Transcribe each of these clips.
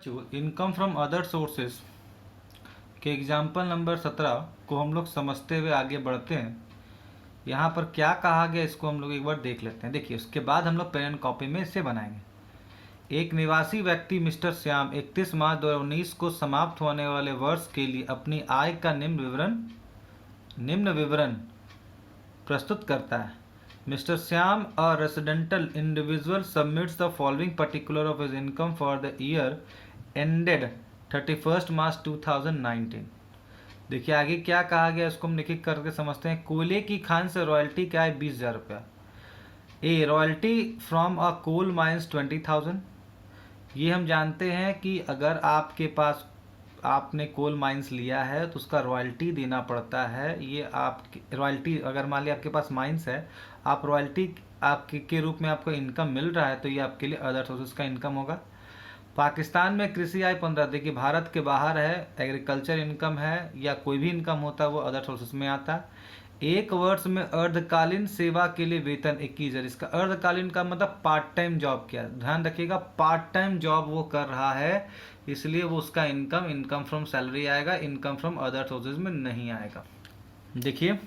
Income from other sources के example number 17 को हम लोग समझते हुए आगे बढ़ते हैं। यहाँ पर क्या कहा गया इसको हम लोग एक बार देख लेते हैं। देखिए, उसके बाद हम लोग पेन एंड कॉपी में इसे बनाएंगे। एक निवासी व्यक्ति मिस्टर श्याम 31 मार्च 2019 को समाप्त होने वाले वर्ष के लिए अपनी आय का निम्न विवरण प्रस्तुत करता है। Mister Shyam a residential individual submits the following particular of his income for the year ended 31 मार्च 2019। देखिए आगे क्या कहा गया, इसको हम लिखित करके समझते हैं। कोयले की खान से रॉयल्टी क्या है? 20,000 रुपया। A royalty from a coal mines 20,000। ये हम जानते हैं कि अगर आपके पास आपने कोल माइंस लिया है तो उसका रॉयल्टी देना पड़ता है। ये आप रॉयल्टी, अगर मान लिया आपके पास माइंस है, आप रॉयल्टी आपके के रूप में आपको इनकम मिल रहा है, तो ये आपके लिए अदर सोर्सेज का इनकम होगा। पाकिस्तान में कृषि आय 15। देखिए भारत के बाहर है, एग्रीकल्चर इनकम है या कोई भी इनकम होता है वो अदर सोर्सेज में आता है। एक वर्ष में अर्धकालीन सेवा के लिए वेतन 21,000। इसका अर्धकालीन का मतलब पार्ट टाइम जॉब किया, ध्यान रखिएगा पार्ट टाइम जॉब वो कर रहा है, इसलिए वो उसका इनकम फ्रॉम सैलरी आएगा, इनकम फ्रॉम अदर सोर्सेज में नहीं आएगा। देखिए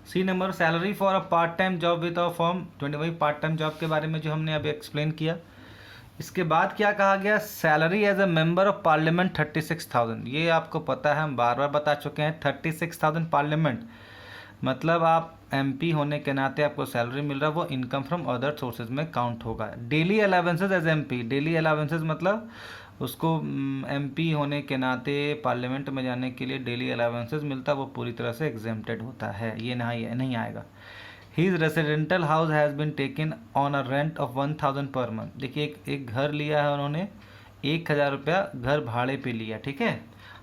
C number, salary for a part time job with a form 20। वही पार्ट टाइम जॉब के बारे में जो हमने अभी एक्सप्लेन किया। इसके बाद क्या कहा गया, salary as a member of parliament 36,000। ये आपको पता है, हम बार बार बता चुके हैं। 36,000 पार्लियामेंट मतलब आप एमपी होने के नाते आपको सैलरी मिल रहा है, वो इनकम फ्रॉम अदर सोर्सेज में काउंट होगा। Daily allowances as MP, daily allowances मतलब उसको एमपी होने के नाते पार्लियामेंट में जाने के लिए डेली अलावेंसेज मिलता है, वो पूरी तरह से एग्जेम्प्टेड होता है, ये नहीं आएगा। His residential house has been taken on a rent of 1,000 per month. देखिए एक घर लिया है उन्होंने, 1,000 रुपया घर भाड़े पे लिया, ठीक है।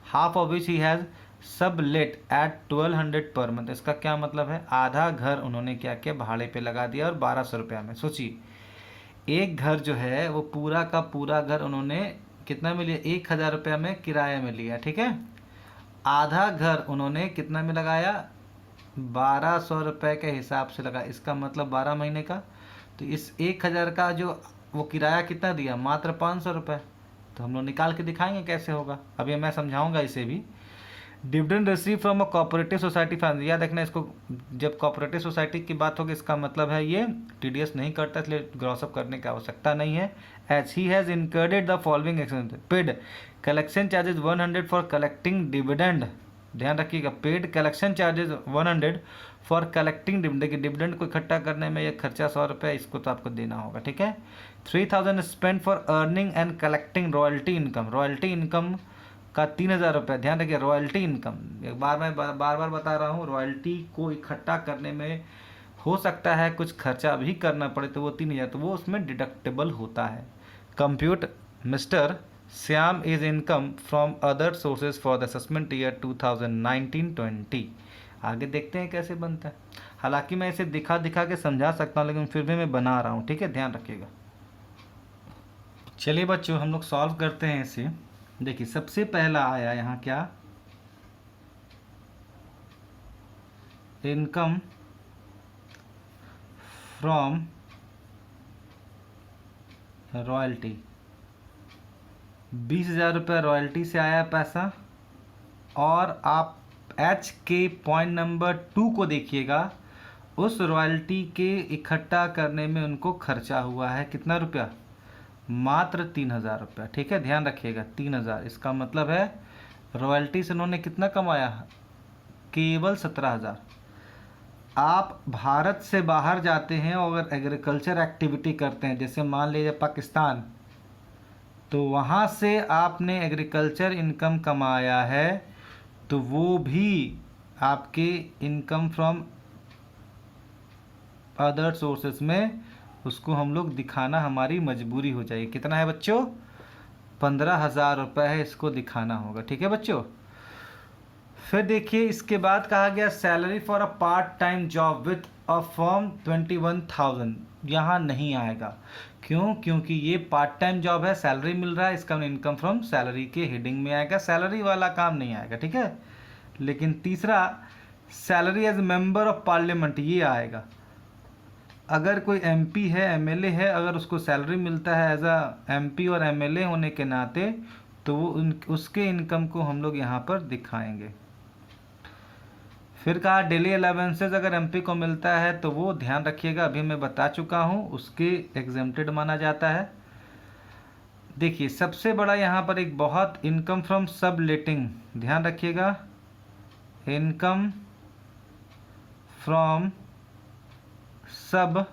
Half of which he has सब लेट एट 1,200 पर मंथ। इसका क्या मतलब है, आधा घर उन्होंने क्या किया, भाड़े पे लगा दिया और 1,200 रुपया में। सोचिए एक घर जो है वो पूरा का पूरा घर उन्होंने कितना में लिया, 1,000 रुपया में किराए में लिया, ठीक है। आधा घर उन्होंने कितना में लगाया, 1,200 रुपये के हिसाब से लगा। इसका मतलब 12 महीने का, तो इस 1,000 का जो वो किराया कितना दिया, मात्र 500 रुपये। तो हम लोग निकाल के दिखाएंगे कैसे होगा, अभी मैं समझाऊंगा इसे भी। Dividend receive from a cooperative society fund, याद रखना इसको, जब कोऑपरेटिव सोसाइटी की बात होगी इसका मतलब है ये टीडीएस नहीं करता, इसलिए ग्रॉसअप करने की आवश्यकता नहीं है। As he has incurred the following expense, paid collection charges 100 for collecting dividend. ध्यान रखिएगा, paid collection charges 100 for collecting dividend. देखिए डिविडेंड को इकट्ठा करने में ये खर्चा 100 रुपये, इसको तो आपको देना होगा, ठीक है। 3,000 spend for earning and collecting royalty income. Royalty income का 3,000 रुपये। ध्यान रखिए रॉयल्टी इनकम, एक बार मैं बार बार बता रहा हूँ, रॉयल्टी को इकट्ठा करने में हो सकता है कुछ खर्चा भी करना पड़े, तो वो 3,000 तो वो उसमें डिडक्टेबल होता है। Compute mister Shyam is income from other sources for the assessment year 2019-20। आगे देखते हैं कैसे बनता है। हालांकि मैं इसे दिखा के समझा सकता हूँ, लेकिन फिर भी मैं बना रहा हूँ, ठीक है, ध्यान रखिएगा। चलिए बच्चों हम लोग सॉल्व करते हैं इसे। देखिए सबसे पहला आया यहाँ क्या, इनकम फ्रॉम रॉयल्टी, 20,000 रुपये रॉयल्टी से आया पैसा। और आप एच के पॉइंट नंबर 2 को देखिएगा, उस रॉयल्टी के इकट्ठा करने में उनको खर्चा हुआ है कितना रुपया, मात्र 3,000 रुपया, ठीक है, ध्यान रखिएगा 3,000। इसका मतलब है रॉयल्टी से उन्होंने कितना कमाया, केवल 17,000। आप भारत से बाहर जाते हैं और अगर एग्रीकल्चर एक्टिविटी करते हैं, जैसे मान लीजिए पाकिस्तान, तो वहाँ से आपने एग्रीकल्चर इनकम कमाया है, तो वो भी आपके इनकम फ्रॉम अदर सोर्सेस में उसको हम लोग दिखाना हमारी मजबूरी हो जाएगी। कितना है बच्चों, 15,000 रुपये है, इसको दिखाना होगा, ठीक है बच्चों। फिर देखिए इसके बाद कहा गया salary for a part time job with a firm 21,000। यहाँ नहीं आएगा, क्यों, क्योंकि ये पार्ट टाइम जॉब है, सैलरी मिल रहा है, इसका इनकम फ्रॉम सैलरी के हेडिंग में आएगा, सैलरी वाला काम नहीं आएगा, ठीक है। लेकिन तीसरा salary as member of parliament, ये आएगा। अगर कोई एमपी है, एमएलए है, अगर उसको सैलरी मिलता है एज अ एमपी और एमएलए होने के नाते, तो वो उसके इनकम को हम लोग यहाँ पर दिखाएंगे। फिर कहा डेली अलावेंसेज अगर एमपी को मिलता है तो वो ध्यान रखिएगा, अभी मैं बता चुका हूँ, उसके एग्जेम्प्टेड माना जाता है। देखिए सबसे बड़ा यहाँ पर एक बहुत इनकम फ्रॉम सब लेटिंग, ध्यान रखिएगा, इनकम फ्रॉम सब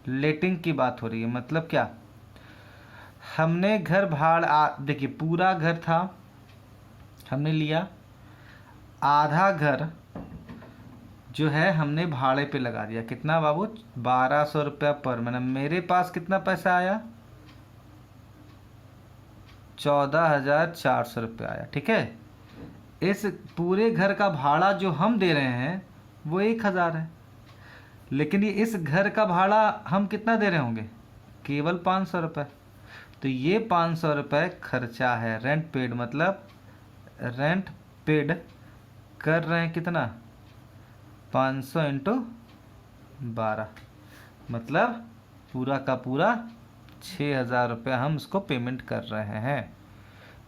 लेटिंग की बात हो रही है। मतलब क्या, हमने घर भाड़ा, देखिए पूरा घर था, हमने लिया, आधा घर जो है हमने भाड़े पे लगा दिया। कितना बाबू, 1200 रुपया पर महीना। मेरे पास कितना पैसा आया, 14,400 रुपया आया। ठीक है, इस पूरे घर का भाड़ा जो हम दे रहे हैं वो 1,000 है, लेकिन ये इस घर का भाड़ा हम कितना दे रहे होंगे, केवल 500 रुपये। तो ये 500 रुपये खर्चा है, रेंट पेड, मतलब रेंट पेड कर रहे हैं कितना, 500 इंटू 12, मतलब पूरा का पूरा 6,000 रुपया हम इसको पेमेंट कर रहे हैं।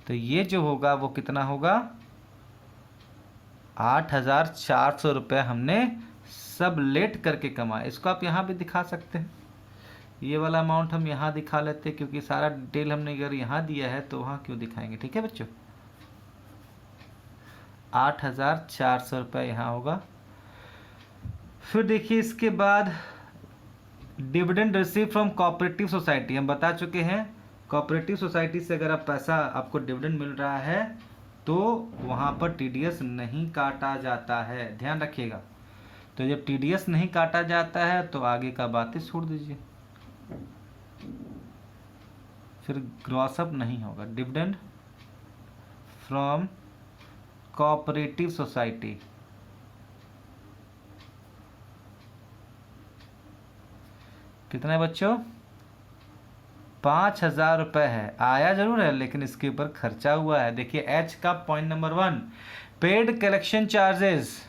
तो ये जो होगा वो कितना होगा, 8,400 रुपये हमने सब लेट करके कमाया। इसको आप यहाँ भी दिखा सकते हैं, ये वाला अमाउंट हम यहाँ दिखा लेते हैं, क्योंकि सारा डिटेल हमने अगर यहाँ दिया है तो वहाँ क्यों दिखाएंगे। ठीक है बच्चों, 8,400 रुपये यहाँ होगा। फिर देखिए इसके बाद dividend receive from cooperative society, हम बता चुके हैं कोऑपरेटिव सोसाइटी से अगर आप पैसा, आपको डिविडेंड मिल रहा है तो वहाँ पर टीडीएस नहीं काटा जाता है, ध्यान रखिएगा। तो जब टीडीएस नहीं काटा जाता है तो आगे का बातें छोड़ दीजिए, फिर ग्रॉसअप नहीं होगा। डिविडेंड फ्रॉम कोऑपरेटिव सोसाइटी, कितना है बच्चों, 5,000 रुपये है। आया जरूर है लेकिन इसके ऊपर खर्चा हुआ है। देखिए एच का point number 1, paid collection charges,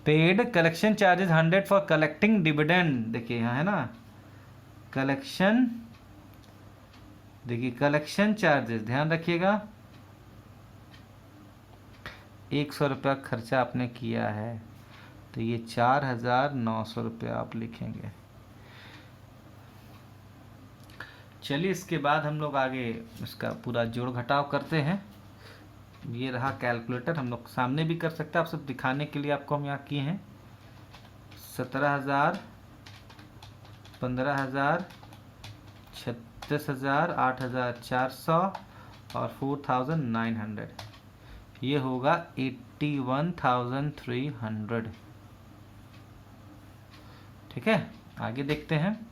paid collection charges 100 for collecting dividend. देखिए यहाँ है ना कलेक्शन, देखिए कलेक्शन चार्जेस, ध्यान रखिएगा, 100 रुपया खर्चा आपने किया है, तो ये 4,900 रुपया आप लिखेंगे। चलिए इसके बाद हम लोग आगे इसका पूरा जोड़ घटाव करते हैं। ये रहा कैलकुलेटर, हम लोग सामने भी कर सकते हैं, आप सब दिखाने के लिए आपको हम यहाँ किए हैं। 17,000, 15,000, 36,000, 8,400 और 4,900, ये होगा 81,300। ठीक है, आगे देखते हैं।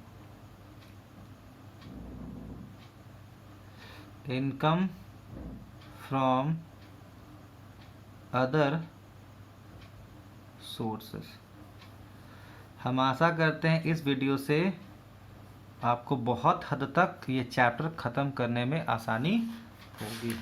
Income from other sources. हम आशा करते हैं इस वीडियो से आपको बहुत हद तक ये चैप्टर ख़त्म करने में आसानी होगी।